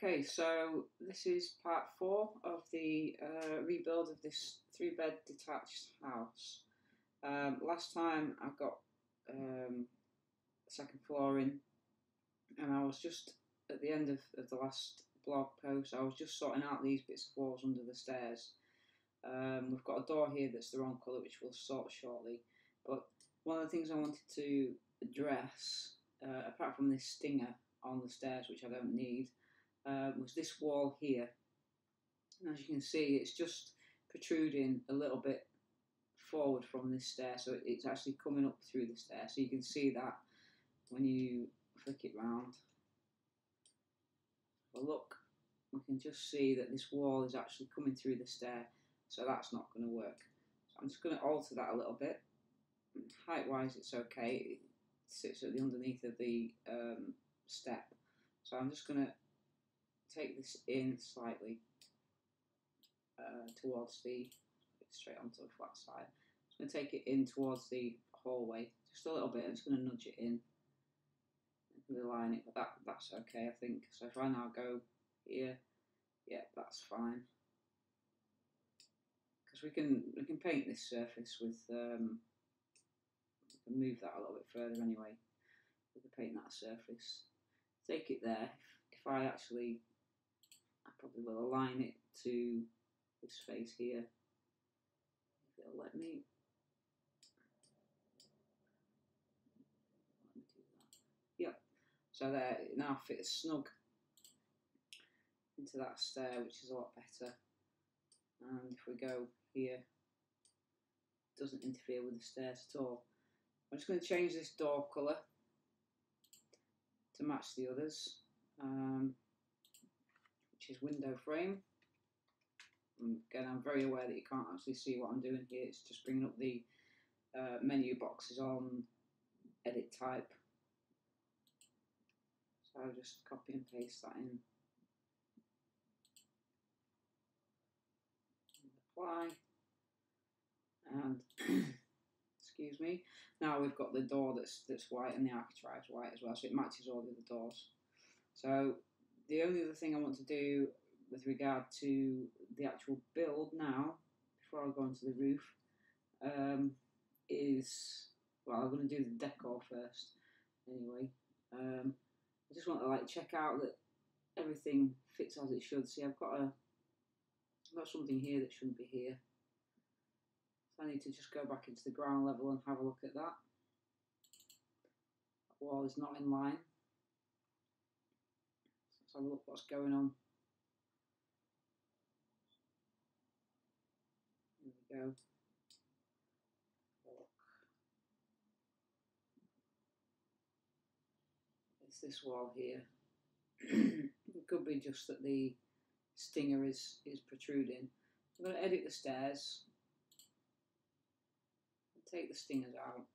Okay, so this is part 4 of the rebuild of this 3-bed detached house. Last time I got second floor in, and I was just at the end of the last blog post, I was just sorting out these bits of walls under the stairs. We've got a door here that's the wrong colour, which we'll sort shortly, but one of the things I wanted to address, apart from this stinger on the stairs, which I don't need, was this wall here. And as you can see, it's just protruding a little bit forward from this stair, so it's actually coming up through the stair. So you can see that when you flick it round. But look, we can just see that this wall is actually coming through the stair, so that's not going to work. So I'm just going to alter that a little bit. Height wise it's okay, it sits at the underneath of the step, so I'm just going to take this in slightly towards the, straight onto the flat side. I'm going to take it in towards the hallway, just a little bit. I'm just going to nudge it in and align it, but that's okay, I think. So if I now go here, yeah, that's fine. Because we can paint this surface with, we can move that a little bit further anyway. We can paint that surface. Take it there. If I actually, I probably will align it to this face here, if it'll let me. Let me do that. Yep. So there, it now fits snug into that stair, which is a lot better. And if we go here, it doesn't interfere with the stairs at all. I'm just going to change this door colour to match the others, which is window frame. And again, I'm very aware that you can't actually see what I'm doing here. It's just bringing up the menu boxes on edit type. So I'll just copy and paste that in. Apply. And excuse me. Now we've got the door that's white and the architrave's white as well, so it matches all the other doors. So the only other thing I want to do with regard to the actual build now, before I go onto the roof, is, well, I'm going to do the decor first anyway. I just want to check out that everything fits as it should. See, I've got something here that shouldn't be here. So I need to just go back into the ground level and have a look at that. That wall is not in line. So let's have a look what's going on. Here we go. It's this wall here. It could be just that the stinger is protruding. I'm going to edit the stairs. Take the stingers out.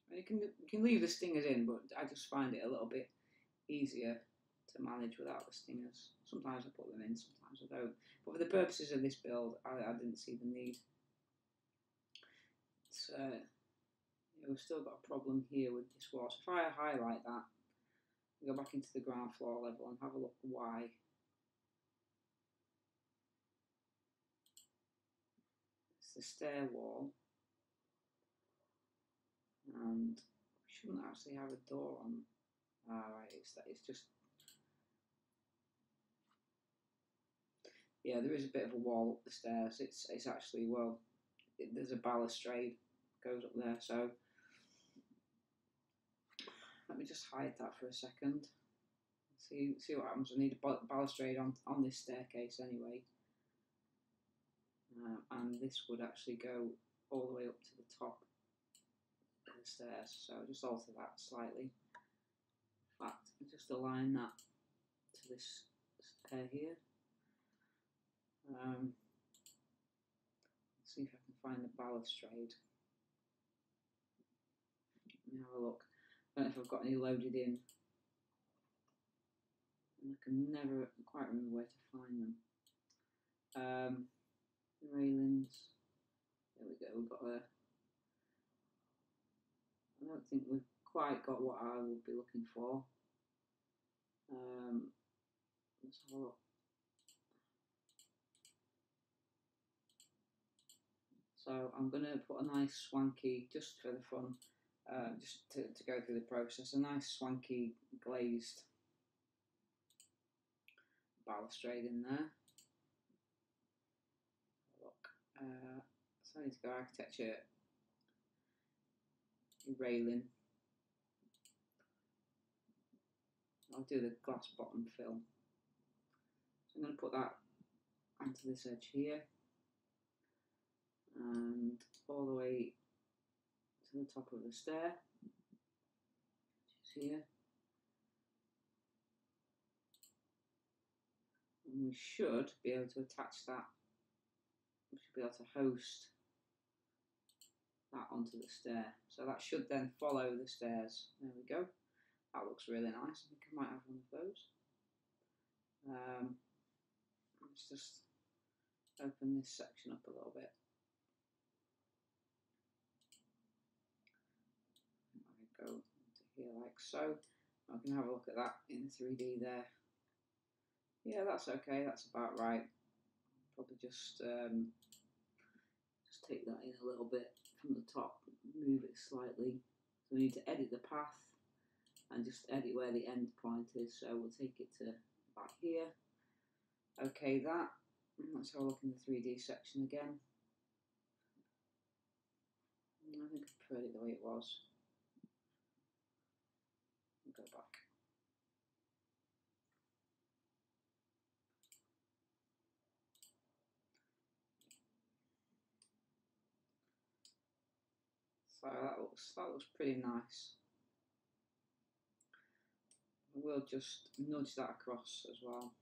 And you can leave the stingers in, but I just find it a little bit easier to manage without the stingers. Sometimes I put them in, sometimes I don't. But for the purposes of this build, I didn't see the need. It's, we've still got a problem here with this wall. So if I highlight that, go back into the ground floor level and have a look why. It's the stair wall. And we shouldn't actually have a door on. Right, it's just, yeah, there is a bit of a wall up the stairs. It's actually, well, there's a balustrade goes up there. So let me just hide that for a second. See what happens. I need a balustrade on this staircase anyway, and this would actually go all the way up to the top the stairs, so I'll just alter that slightly. In fact, just align that to this stair here. See if I can find the balustrade. Let me have a look. I don't know if I've got any loaded in, and I can never quite remember where to find them. The railings. There we go. We've got a. I don't think we've quite got what I would be looking for. Let's have a look. So I'm going to put a nice swanky, just for the fun, just to go through the process, a nice swanky glazed balustrade in there. Look, so I need to go architecture, railing. I'll do the glass bottom fill. So I'm going to put that onto this edge here, and all the way to the top of the stair, which is here. And we should be able to attach that, we should be able to host that onto the stair. So that should then follow the stairs. There we go. That looks really nice. I think I might have one of those. Let's just open this section up a little bit. I go to here like so. I can have a look at that in 3D there. Yeah, that's okay. That's about right. Probably just take that in a little bit from the top, move it slightly. So we need to edit the path and just edit where the end point is. So we'll take it to about here. Okay, that. Let's have a look in the 3D section again. I think I preferred it the way it was. Go back. So that looks pretty nice. We'll just nudge that across as well.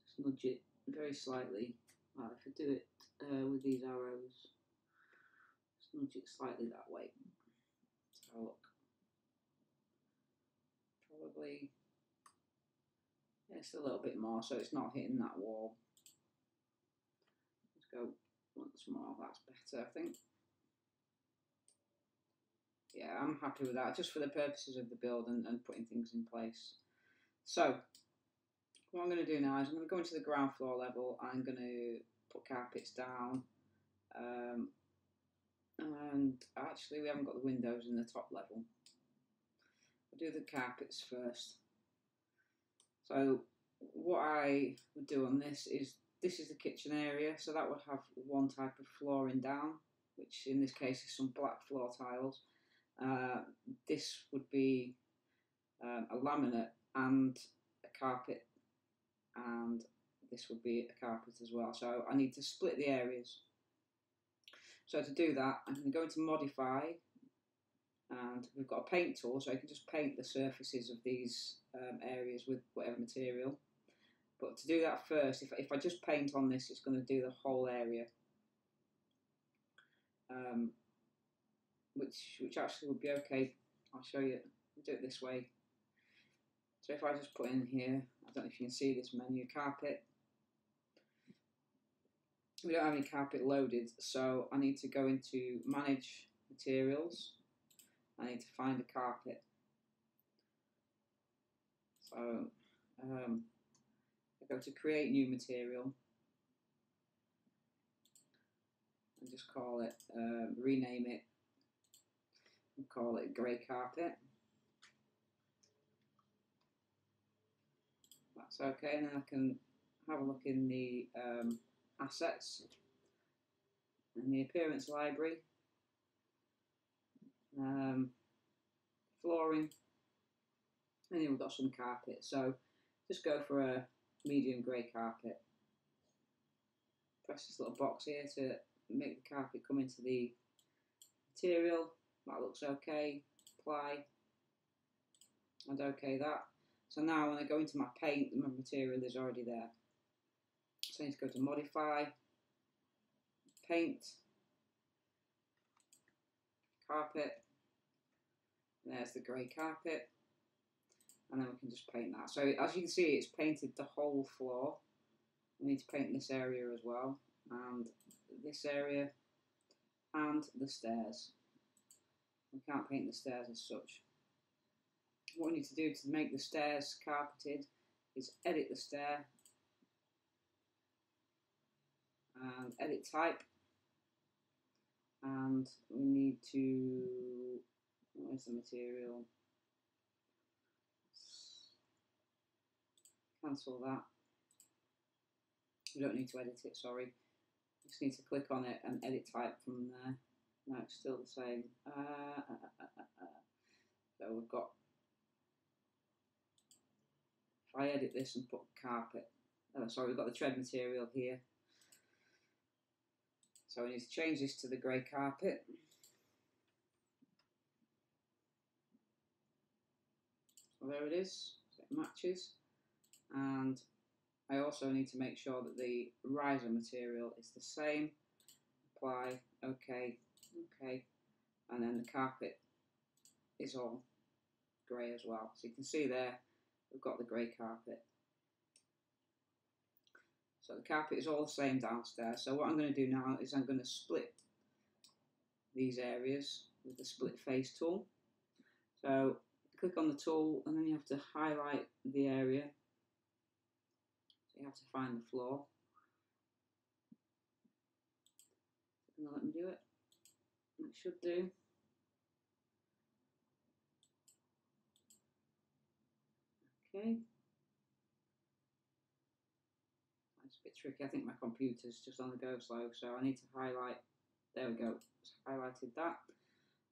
Just nudge it very slightly. If I do it with these arrows, just nudge it slightly that way. Let's have a look. Probably, just a little bit more so it's not hitting that wall. Let's go once more, that's better I think. Yeah, I'm happy with that, just for the purposes of the build and putting things in place. So, what I'm going to do now is I'm going to go into the ground floor level. I'm going to put carpets down. And actually, we haven't got the windows in the top level. I'll do the carpets first. So, what I would do on this is the kitchen area. So that would have one type of flooring down, which in this case is some black floor tiles. This would be a laminate and a carpet, and this would be a carpet as well. So I need to split the areas. So to do that, I'm going to go into Modify, and we've got a paint tool, so I can just paint the surfaces of these areas with whatever material. But to do that first, if I just paint on this, it's going to do the whole area. Which actually would be okay. I'll show you. I'll do it this way. So if I just put in here, I don't know if you can see this menu, carpet. We don't have any carpet loaded, so I need to go into Manage Materials. I need to find a carpet. So I go to Create New Material and just call it, rename it, and call it grey carpet. That's okay, and then I can have a look in the assets and the appearance library, flooring, and then we've got some carpet. So just go for a medium grey carpet. Press this little box here to make the carpet come into the material. That looks okay. Apply, and okay that. So now when I go into my paint, my material is already there. So I need to go to Modify, Paint, Carpet, and there's the grey carpet, and then we can just paint that. So as you can see, it's painted the whole floor. We need to paint this area as well, and this area, and the stairs. We can't paint the stairs as such. What we need to do to make the stairs carpeted is edit the stair and edit type, and we need to, where's the material? Cancel that. We don't need to edit it, sorry. Just need to click on it and edit type from there. No, it's still the same. So we've got, if I edit this and put carpet, sorry, we've got the tread material here. So we need to change this to the grey carpet. So there it is, so it matches. And I also need to make sure that the riser material is the same. Apply, OK, OK, and then the carpet is all grey as well. So you can see there, we've got the grey carpet. So the carpet is all the same downstairs. So what I'm going to do now is I'm going to split these areas with the split face tool. So click on the tool and then you have to highlight the area. So you have to find the floor. It's going to let me do it. It should do. Okay. It's a bit tricky. I think my computer's just on the go slow, so I need to highlight. There we go. It's highlighted that.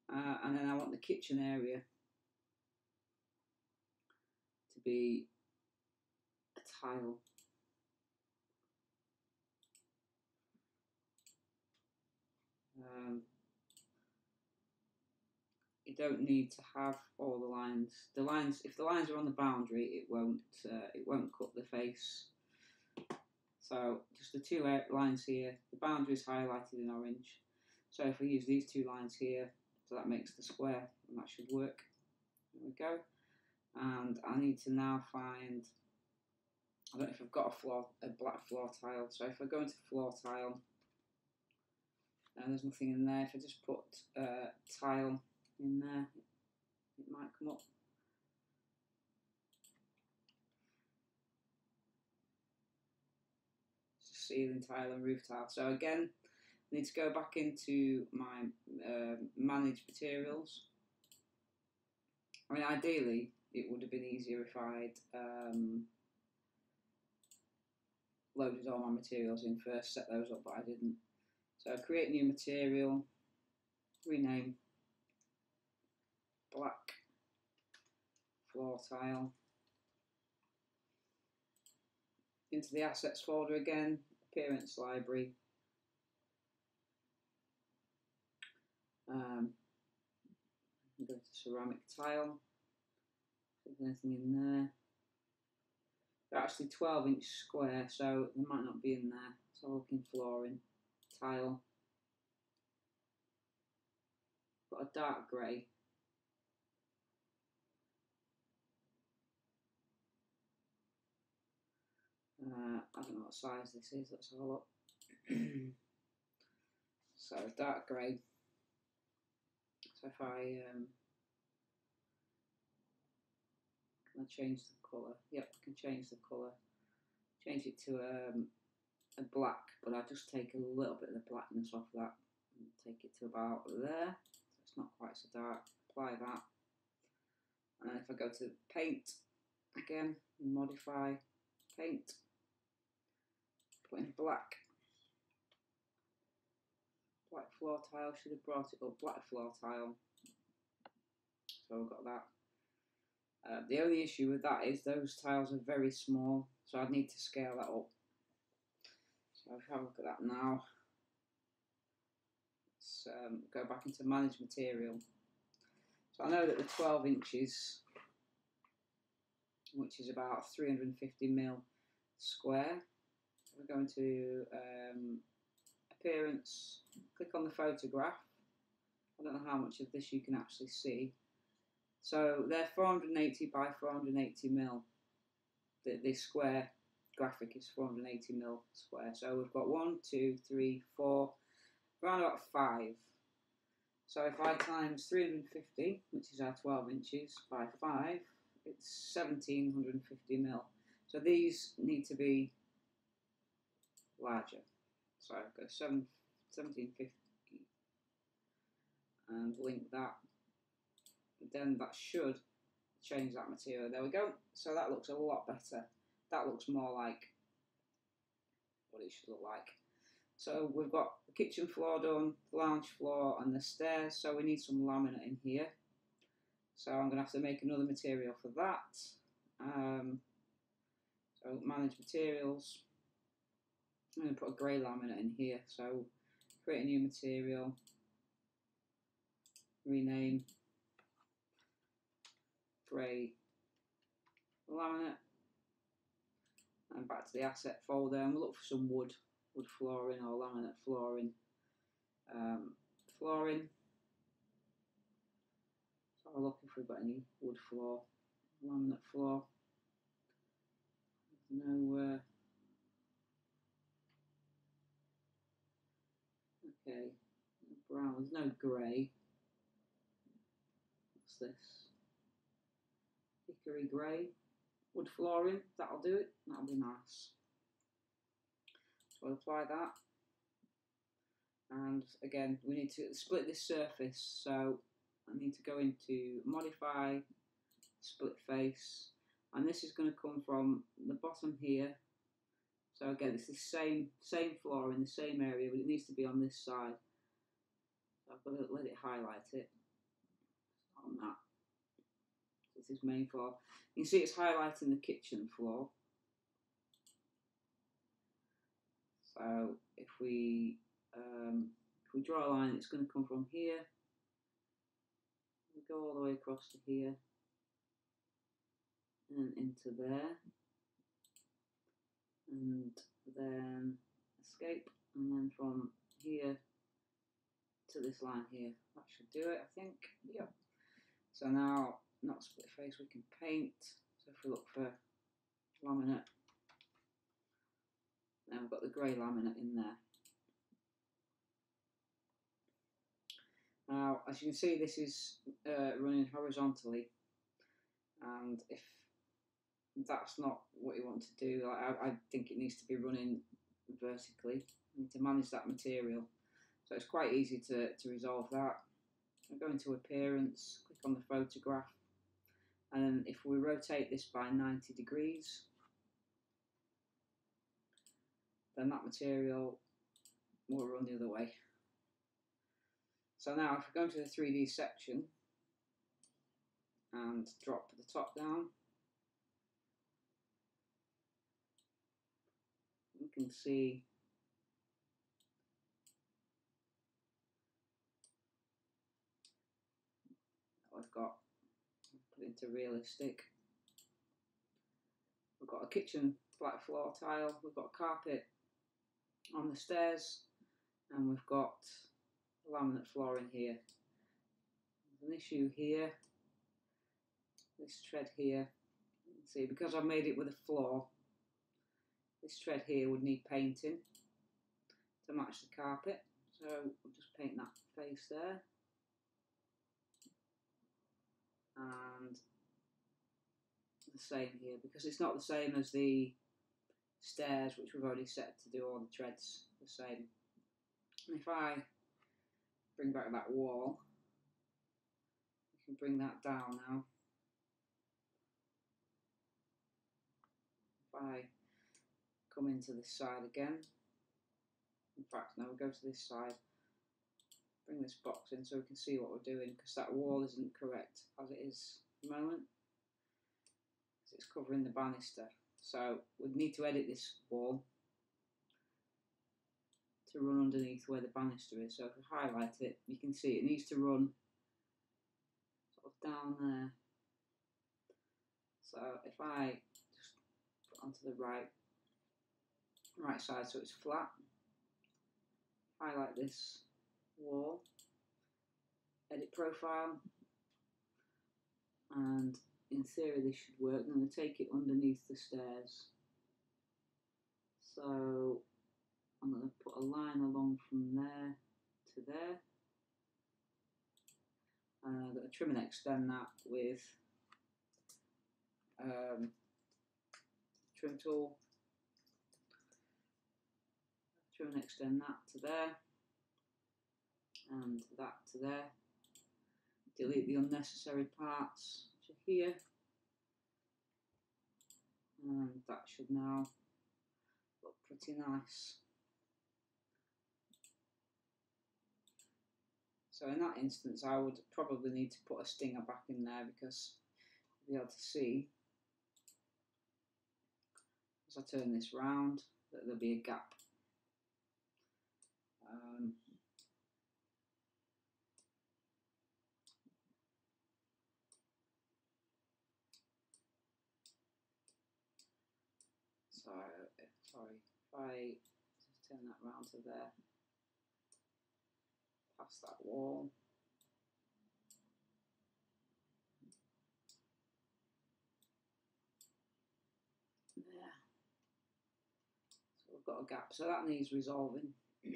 And then I want the kitchen area to be a tile. You don't need to have all the lines. The lines, if the lines are on the boundary, it won't cut the face. So just the two lines here. The boundary is highlighted in orange. So if we use these two lines here, so that makes the square, and that should work. There we go. And I need to now find, I don't know if I've got a black floor tile. So if I go into floor tile, and there's nothing in there, if I just put tile in there, it might come up. Just ceiling tile and roof tile. So again, I need to go back into my manage materials. I mean, ideally, it would have been easier if I'd loaded all my materials in first, set those up, but I didn't. So create new material, rename black floor tile. Into the assets folder again, appearance library. Go to ceramic tile. If there's anything in there. They're actually 12-inch square, so they might not be in there. So I'll look in flooring, tile. Got a dark grey. I don't know what size this is, let's have a look. So dark grey. So if I can I change the colour? Yep, I can change the colour. Change it to a black, but I'll just take a little bit of the blackness off that and take it to about there. So it's not quite so dark. Apply that. And if I go to paint again, modify, paint, put in black. Black floor tile, should have brought it up, black floor tile. So I've got that. The only issue with that is those tiles are very small, so I'd need to scale that up. So I'll have a look at that now. Let's go back into manage material. So I know that the 12 inches, which is about 350mm square. So we go into appearance, click on the photograph. I don't know how much of this you can actually see. So they're 480 by 480mm. The square graphic is 480mm square. So we've got 1, 2, 3, 4, around about 5. So if I times 350, which is our 12 inches, by 5, it's 1750mm. So these need to be larger. So I've got 1750 and link that. Then that should change that material. There we go. So that looks a lot better. That looks more like what it should look like. So we've got the kitchen floor done, the lounge floor and the stairs. So we need some laminate in here. So I'm going to have to make another material for that. So manage materials. I'm going to put a grey laminate in here. So create a new material. Rename grey laminate. And back to the asset folder, and we'll look for some wood flooring or laminate flooring. So I'll look if we've got any wood floor, laminate floor. No. Okay. Brown. There's no grey. What's this? Hickory grey. Wood flooring. That'll do it. That'll be nice. So I'll apply that. And again, we need to split this surface. So I need to go into modify, split face, and this is going to come from the bottom here. So again, it's the same floor in the same area, but it needs to be on this side. So I've got to let it highlight it on that. This is main floor. You can see it's highlighting the kitchen floor. So if we draw a line, it's going to come from here. We go all the way across to here and into there, and then escape, and then from here to this line here. That should do it, I think. Yep. So now, not split face, we can paint. So if we look for laminate, now we've got the grey laminate in there. Now, as you can see, this is running horizontally, and if that's not what you want to do, I think it needs to be running vertically. You need to manage that material. So it's quite easy to resolve that. I go into appearance, click on the photograph, and then if we rotate this by 90 degrees, then that material will run the other way. So now if we go into the 3D section and drop the top down, you can see I've got, put it into realistic. We've got a kitchen flat floor tile, we've got carpet on the stairs, and we've got laminate flooring here. There's an issue here, this tread here. You can see because I've made it with a floor, this tread here would need painting to match the carpet. So we'll just paint that face there. And the same here, because it's not the same as the stairs, which we've already set to do all the treads the same. And if I bring back that wall, we can bring that down now. If I come into this side again, in fact now we'll go to this side, bring this box in so we can see what we're doing, because that wall isn't correct as it is at the moment. It's covering the banister, so we'd need to edit this wall to run underneath where the banister is. So if we highlight it, you can see it needs to run sort of down there. So if I just put onto the right side so it's flat, highlight this wall, edit profile, and in theory this should work. I'm going to take it underneath the stairs. So I'm going to put a line along from there to there. I'm going to trim and extend that with trim tool, trim and extend that to there, and that to there. Delete the unnecessary parts to here, and that should now look pretty nice. So in that instance, I would probably need to put a stinger back in there, because you'll be able to see as I turn this round that there'll be a gap. Sorry, if I just turn that round to there, past that wall. There. So we've got a gap, so that needs resolving. So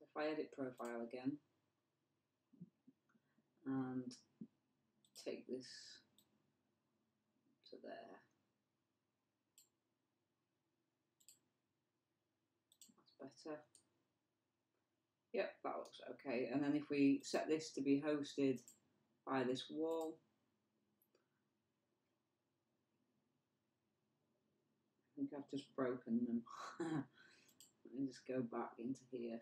if I edit profile again and take this to there, that's better. Yep, that looks okay. And then if we set this to be hosted by this wall, I think I've just broken them. Let me just go back into here.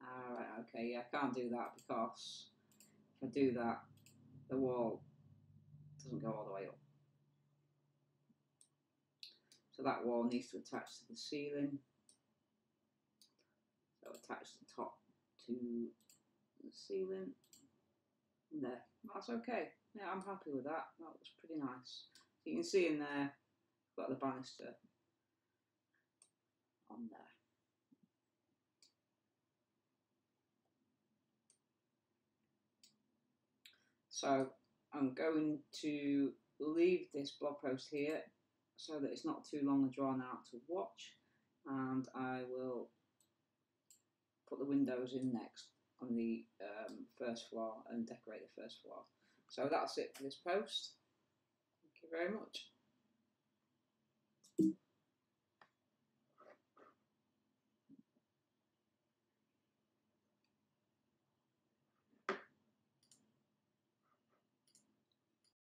Alright, okay, yeah, I can't do that, because if I do that, the wall doesn't go all the way up. So that wall needs to attach to the ceiling. So attach the top to the ceiling. And there, that's okay. Yeah, I'm happy with that. That looks pretty nice. So you can see in there, got the banister on there. So I'm going to leave this blog post here so that it's not too long and drawn out to watch, and I will put the windows in next on the first floor and decorate the first floor. So that's it for this post. Thank you very much.